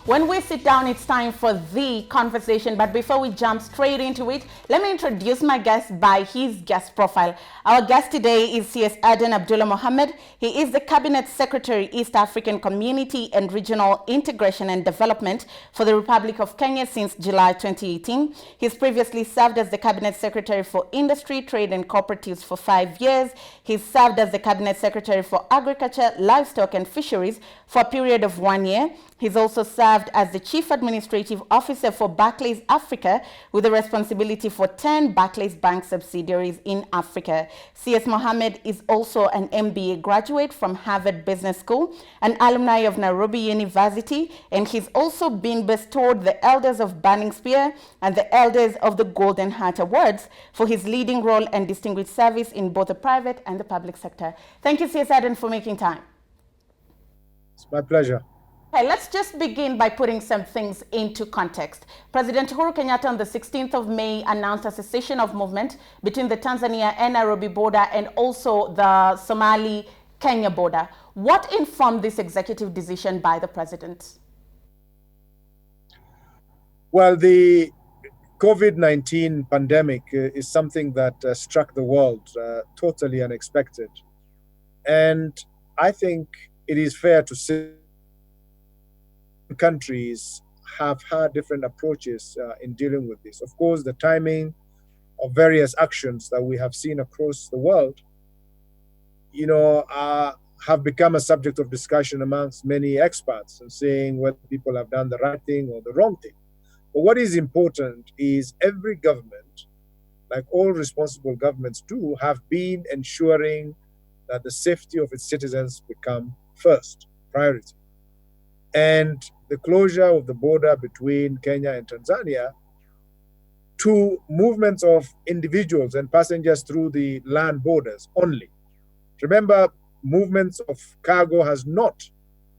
When we sit down, it's time for the conversation. But before we jump straight into it, let me introduce my guest by his guest profile. Our guest today is CS Adan Mohammed. He is the Cabinet Secretary, East African Community and Regional Integration and Development for the Republic of Kenya since July 2018. He's previously served as the Cabinet Secretary for Industry, Trade and Cooperatives for 5 years. He's served as the Cabinet Secretary for Agriculture, Livestock and Fisheries for a period of 1 year. He's also served as the Chief Administrative Officer for Barclays Africa with the responsibility for 10 Barclays Bank subsidiaries in Africa. CS Mohammed is also an MBA graduate from Harvard Business School, an alumni of Nairobi University, and he's also been bestowed the Elders of Burning Spear and the Elders of the Golden Heart Awards for his leading role and distinguished service in both the private and the public sector. Thank you, CS Adan, for making time. It's my pleasure. Okay, let's just begin by putting some things into context. President Uhuru Kenyatta on the 16th of May announced a cessation of movement between the Tanzania and Nairobi border and also the Somali-Kenya border. What informed this executive decision by the president? Well, the COVID-19 pandemic is something that struck the world totally unexpected. And I think it is fair to say countries have had different approaches in dealing with this. Of course, the timing of various actions that we have seen across the world, have become a subject of discussion amongst many experts and saying whether people have done the right thing or the wrong thing. But what is important is every government, like all responsible governments do, have been ensuring that the safety of its citizens become first priority. And the closure of the border between Kenya and Tanzania to movements of individuals and passengers through the land borders only. Remember, movements of cargo has not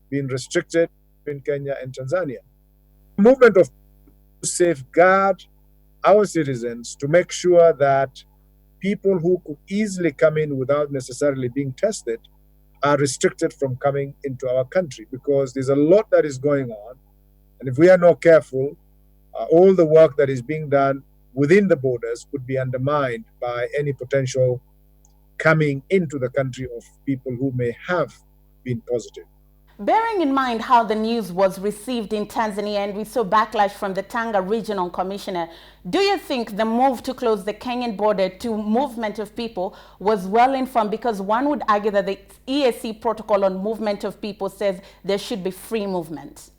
been restricted in Kenya and Tanzania. Movement of safeguard our citizens to make sure that people who could easily come in without necessarily being tested are restricted from coming into our country, because there's a lot that is going on. And if we are not careful, all the work that is being done within the borders could be undermined by any potential coming into the country of people who may have been positive. Bearing in mind how the news was received in Tanzania and we saw backlash from the Tanga Regional Commissioner, do you think the move to close the Kenyan border to movement of people was well informed? Because one would argue that the EAC protocol on movement of people says there should be free movement.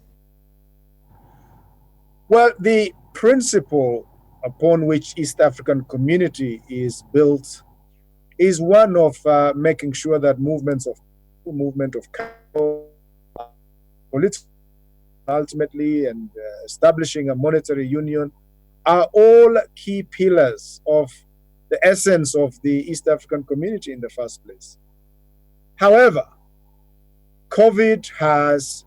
Well, the principle upon which East African community is built is one of making sure that movement of capital, political, ultimately, and establishing a monetary union are all key pillars of the essence of the East African community in the first place. However, COVID has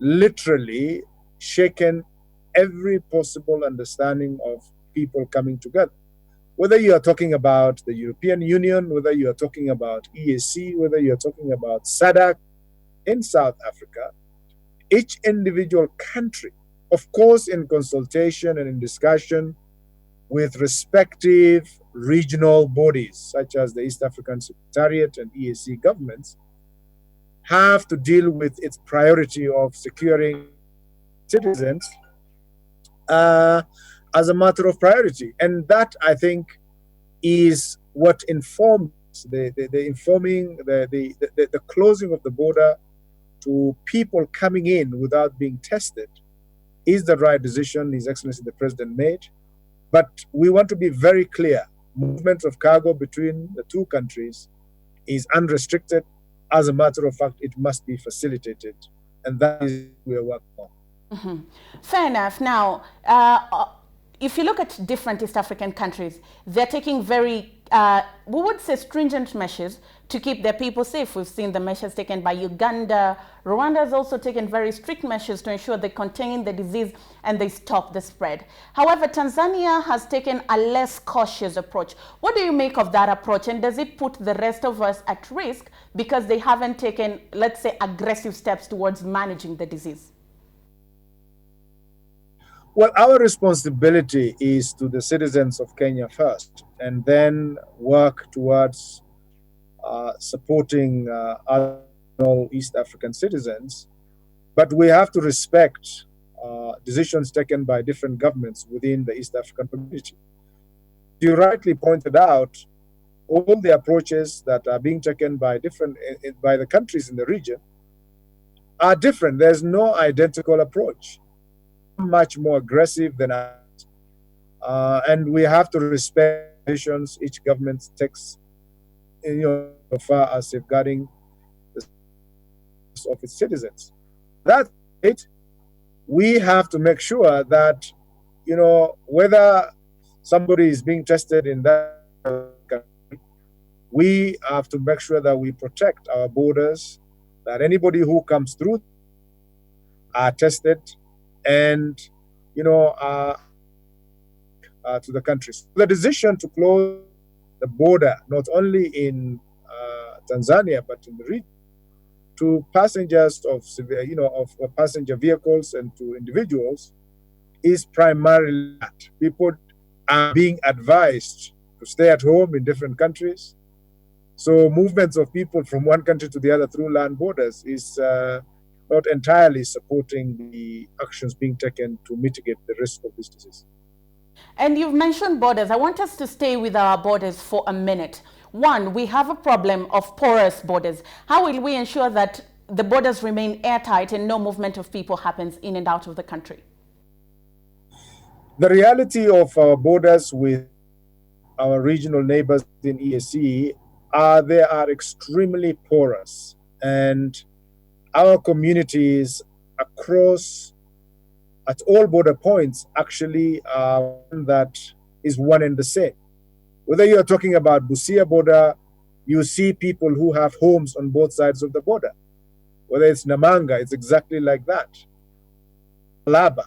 literally shaken every possible understanding of people coming together. Whether you are talking about the European Union, whether you are talking about EAC, whether you are talking about SADC in South Africa, each individual country, of course, in consultation and in discussion with respective regional bodies, such as the East African Secretariat and EAC governments, have to deal with its priority of securing citizens as a matter of priority. And that, I think, is what informs the closing of the border to people coming in without being tested is the right decision His Excellency the President made. But we want to be very clear. Movement of cargo between the two countries is unrestricted. As a matter of fact, it must be facilitated. And that is what we are working on. Mm-hmm. Fair enough. Now, if you look at different East African countries, they're taking very, we would say, stringent measures to keep their people safe. We've seen the measures taken by Uganda. Rwanda has also taken very strict measures to ensure they contain the disease and they stop the spread. However, Tanzania has taken a less cautious approach. What do you make of that approach? And does it put the rest of us at risk because they haven't taken, let's say, aggressive steps towards managing the disease? Well, our responsibility is to the citizens of Kenya first, and then work towards supporting other East African citizens. But we have to respect decisions taken by different governments within the East African community. You rightly pointed out, all the approaches that are being taken by by the countries in the region are different. There's no identical approach. Much more aggressive than ours, and we have to respect decisions each government takes, so far as safeguarding the of its citizens. That's it. We have to make sure that, whether somebody is being tested in that country, we have to make sure that we protect our borders, that anybody who comes through are tested and, to the country. So the decision to close the border, not only in Tanzania, but in the region, to passengers of passenger vehicles and to individuals, is primarily that people are being advised to stay at home in different countries. So movements of people from one country to the other through land borders is not entirely supporting the actions being taken to mitigate the risk of this disease. And you've mentioned borders. I want us to stay with our borders for a minute. One, we have a problem of porous borders. How will we ensure that the borders remain airtight and no movement of people happens in and out of the country? The reality of our borders with our regional neighbors in EAC they are extremely porous, and our communities across at all border points actually are that is one and the same. Whether you are talking about Busia border, you see people who have homes on both sides of the border. Whether it's Namanga, it's exactly like that. Laba.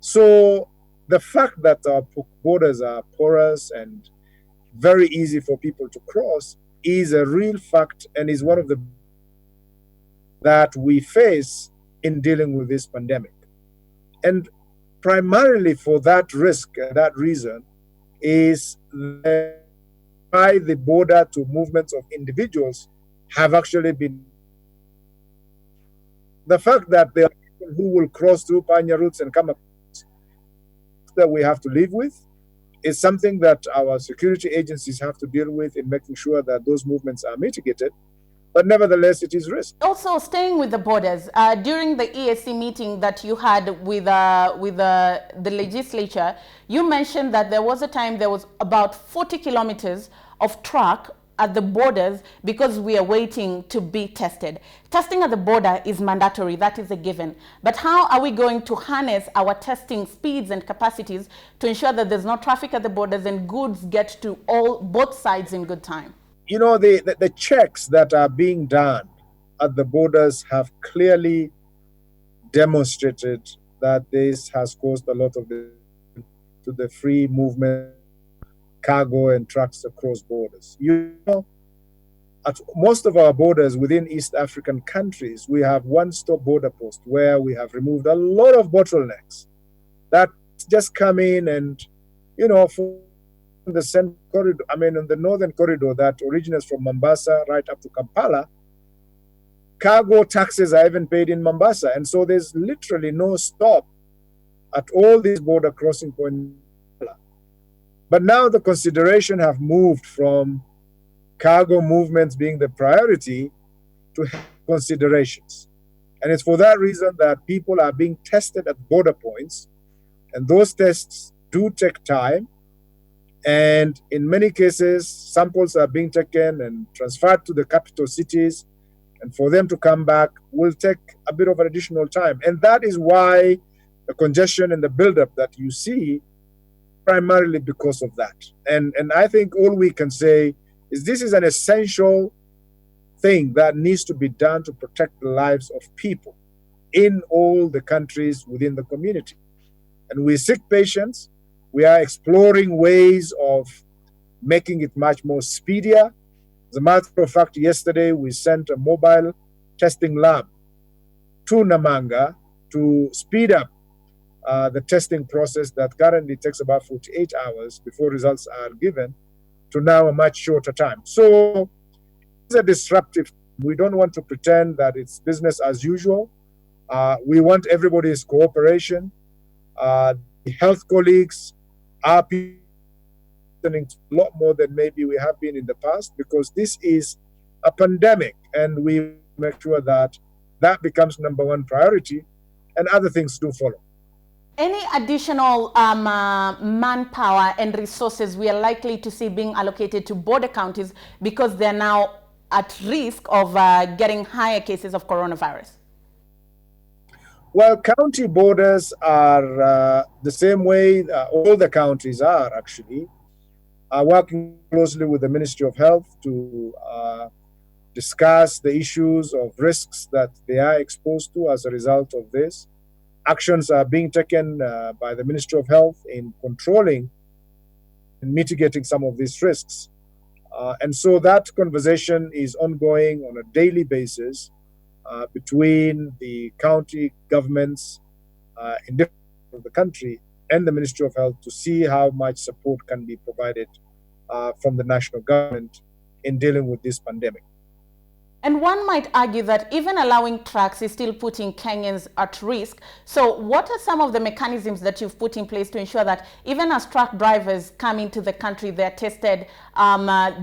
So the fact that our borders are porous and very easy for people to cross is a real fact, and is one of the that we face in dealing with this pandemic. And primarily for that risk, that reason, is by the border to movements of individuals have actually been. The fact that there are people who will cross through Panya routes and come across that we have to live with is something that our security agencies have to deal with in making sure that those movements are mitigated. But nevertheless, it is risk. Also, staying with the borders, during the EAC meeting that you had with the legislature, you mentioned that there was a time there was about 40 kilometers of track at the borders because we are waiting to be tested. Testing at the border is mandatory, that is a given. But how are we going to harness our testing speeds and capacities to ensure that there's no traffic at the borders and goods get to both sides in good time? The checks that are being done at the borders have clearly demonstrated that this has caused a lot of to the free movement, cargo and trucks across borders. At most of our borders within East African countries, we have one-stop border post where we have removed a lot of bottlenecks that just come in and, for the central corridor, on the northern corridor that originates from Mombasa right up to Kampala, cargo taxes are even paid in Mombasa. And so there's literally no stop at all these border crossing points. But now the consideration have moved from cargo movements being the priority to considerations. And it's for that reason that people are being tested at border points. And those tests do take time. And in many cases, samples are being taken and transferred to the capital cities. And for them to come back will take a bit of an additional time. And that is why the congestion and the buildup that you see, primarily because of that. And I think all we can say is this is an essential thing that needs to be done to protect the lives of people in all the countries within the community. And we seek patience. We are exploring ways of making it much more speedier. As a matter of fact, yesterday we sent a mobile testing lab to Namanga to speed up the testing process that currently takes about 48 hours before results are given to now a much shorter time. So it's a disruptive. We don't want to pretend that it's business as usual. We want everybody's cooperation. The health colleagues are listening to a lot more than maybe we have been in the past, because this is a pandemic, and we make sure that that becomes number one priority, and other things do follow. Any additional manpower and resources we are likely to see being allocated to border counties because they're now at risk of getting higher cases of coronavirus? Well, county borders are the same way all the counties are actually working closely with the Ministry of Health to discuss the issues of risks that they are exposed to as a result of this. Actions are being taken by the Ministry of Health in controlling and mitigating some of these risks. And so that conversation is ongoing on a daily basis between the county governments in different parts of the country and the Ministry of Health to see how much support can be provided from the national government in dealing with this pandemic. And one might argue that even allowing trucks is still putting Kenyans at risk. So what are some of the mechanisms that you've put in place to ensure that even as truck drivers come into the country, they're tested,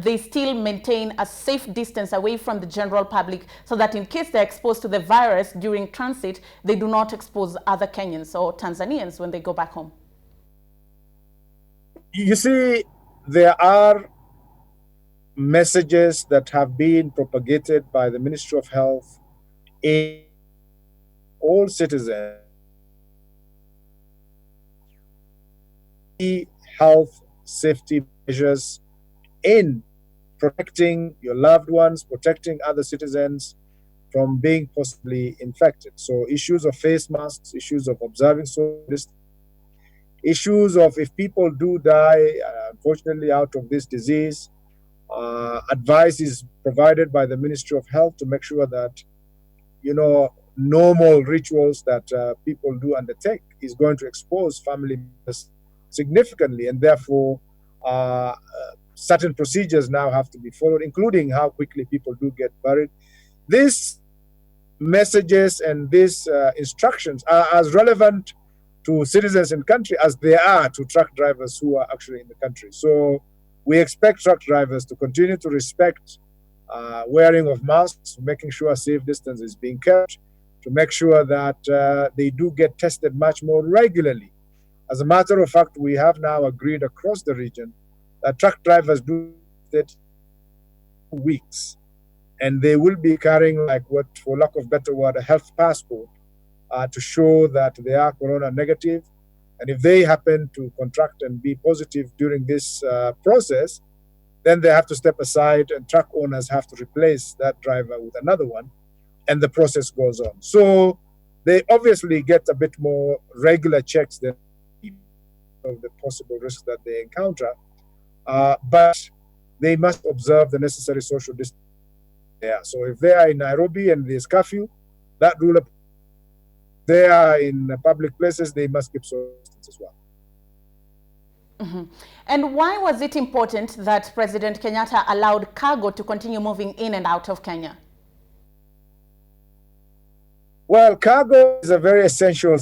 they still maintain a safe distance away from the general public, so that in case they're exposed to the virus during transit, they do not expose other Kenyans or Tanzanians when they go back home? You see, there are messages that have been propagated by the Ministry of Health in all citizens. Health safety measures in protecting your loved ones, protecting other citizens from being possibly infected. So issues of face masks, issues of observing social distance, issues of if people do die, unfortunately, out of this disease, advice is provided by the Ministry of Health to make sure that, normal rituals that people do undertake is going to expose family members significantly, and therefore certain procedures now have to be followed, including how quickly people do get buried. These messages and these instructions are as relevant to citizens in country as they are to truck drivers who are actually in the country. So we expect truck drivers to continue to respect wearing of masks, making sure safe distance is being kept, to make sure that they do get tested much more regularly. As a matter of fact, we have now agreed across the region that truck drivers do it weeks, and they will be carrying, like, what, for lack of better word, a health passport to show that they are corona negative. And if they happen to contract and be positive during this process, then they have to step aside, and truck owners have to replace that driver with another one, and the process goes on. So they obviously get a bit more regular checks than of the possible risks that they encounter, but they must observe the necessary social distance there. So if they are in Nairobi and there's curfew, that rule applies. If they are in public places, they must keep social distance as well. Mm-hmm. And why was it important that President Kenyatta allowed cargo to continue moving in and out of Kenya? Well, cargo is a very essential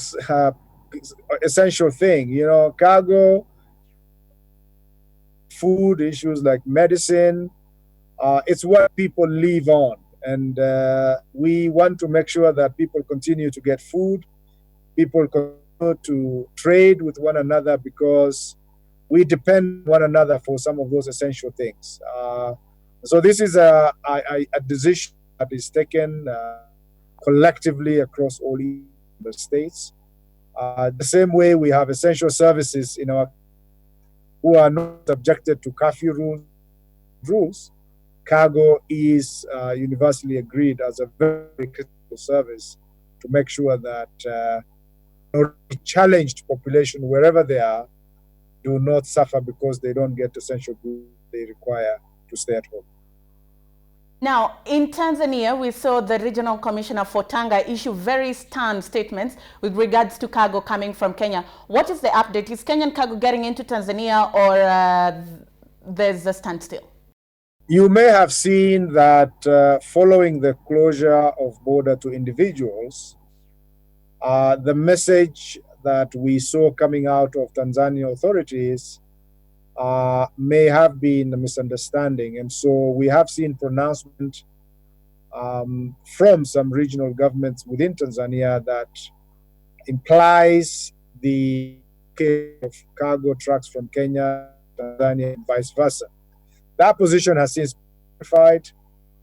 thing. Cargo, food, issues like medicine, it's what people live on. And we want to make sure that people continue to get food, people continue to trade with one another, because we depend on one another for some of those essential things. So this is a decision that is taken collectively across all the states. The same way we have essential services in our who are not subjected to curfew rules, cargo is universally agreed as a very critical service to make sure that challenged population, wherever they are, do not suffer because they don't get essential goods they require to stay at home. Now, in Tanzania, we saw the regional commissioner for Tanga issue very stern statements with regards to cargo coming from Kenya. What is the update? Is Kenyan cargo getting into Tanzania, or there's a standstill? You may have seen that following the closure of border to individuals, the message that we saw coming out of Tanzanian authorities may have been a misunderstanding. And so we have seen pronouncement from some regional governments within Tanzania that implies the case of cargo trucks from Kenya, Tanzania, and vice versa. That position has since been clarified.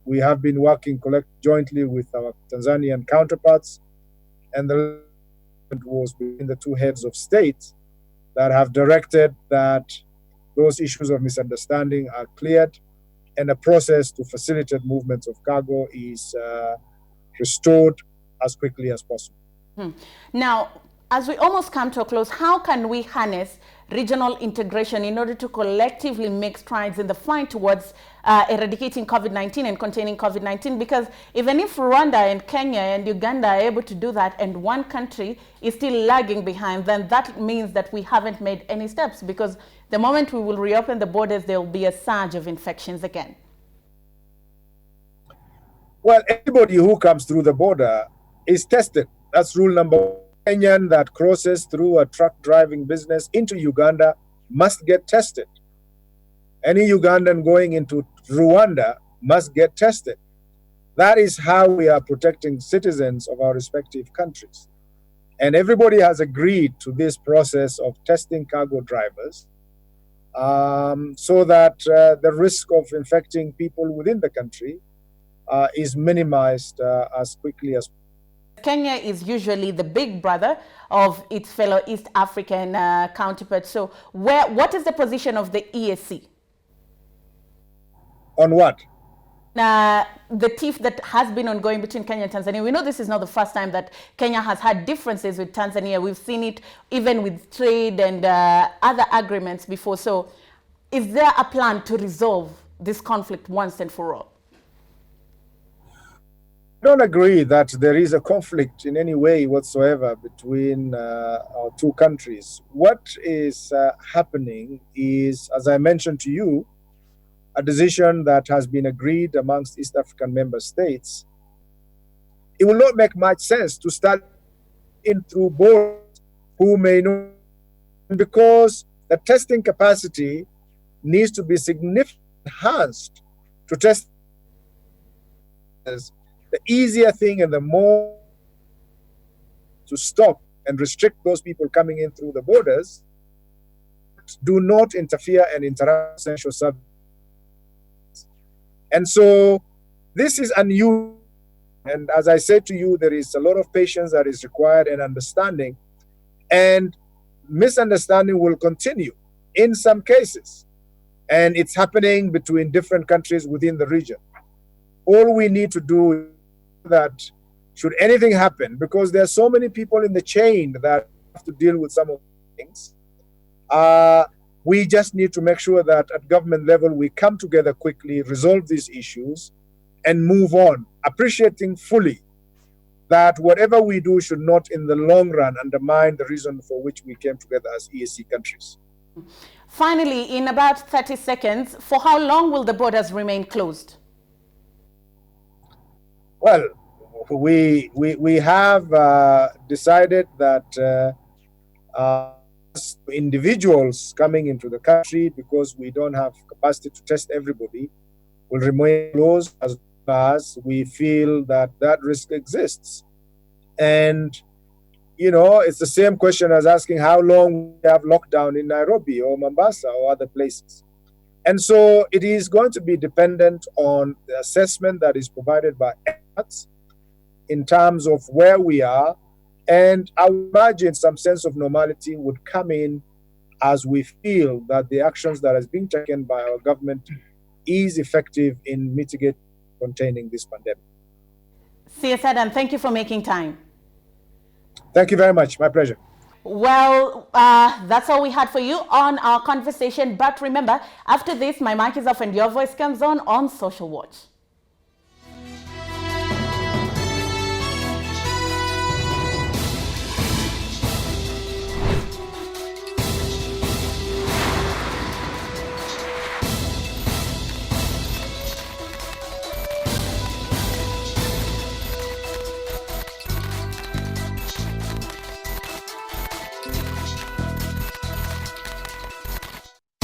We have been working jointly with our Tanzanian counterparts, and the was between the two heads of state that have directed that those issues of misunderstanding are cleared, and a process to facilitate movements of cargo is restored as quickly as possible. Now, as we almost come to a close, how can we harness regional integration in order to collectively make strides in the fight towards eradicating COVID-19 and containing COVID-19? Because even if Rwanda and Kenya and Uganda are able to do that and one country is still lagging behind, then that means that we haven't made any steps, because the moment we will reopen the borders, there will be a surge of infections again. Well, anybody who comes through the border is tested. That's rule number one. Kenyan that crosses through a truck driving business into Uganda must get tested. Any Ugandan going into Rwanda must get tested. That is how we are protecting citizens of our respective countries. And everybody has agreed to this process of testing cargo drivers so that the risk of infecting people within the country is minimized as quickly as possible. Kenya is usually the big brother of its fellow East African counterparts. So what is the position of the EAC? On what? The tiff that has been ongoing between Kenya and Tanzania. We know this is not the first time that Kenya has had differences with Tanzania. We've seen it even with trade and other agreements before. So is there a plan to resolve this conflict once and for all? I don't agree that there is a conflict in any way whatsoever between our two countries. What is happening is, as I mentioned to you, a decision that has been agreed amongst East African member states. It will not make much sense to start in through borders who may not, because the testing capacity needs to be significantly enhanced to test. The easier thing and the more to stop and restrict those people coming in through the borders, do not interfere and interrupt essential services. And so this is unusual. And as I said to you, there is a lot of patience that is required and understanding. And misunderstanding will continue in some cases. And it's happening between different countries within the region. All we need to do is that should anything happen, because there are so many people in the chain that have to deal with some of the things, we just need to make sure that at government level we come together quickly, resolve these issues, and move on, appreciating fully that whatever we do should not in the long run undermine the reason for which we came together as EAC countries. Finally, in about 30 seconds, for how long will the borders remain closed? Well, we have decided that individuals coming into the country, because we don't have capacity to test everybody, will remain closed as long as we feel that that risk exists. And, you know, it's the same question as asking how long we have lockdown in Nairobi or Mombasa or other places. And so it is going to be dependent on the assessment that is provided by experts in terms of where we are. And I would imagine some sense of normality would come in as we feel that the actions that is being taken by our government is effective in mitigating, containing this pandemic. CS Adan, thank you for making time. Thank you very much. My pleasure. Well, that's all we had for you on our conversation. But remember, after this, my mic is off and your voice comes on Social Watch.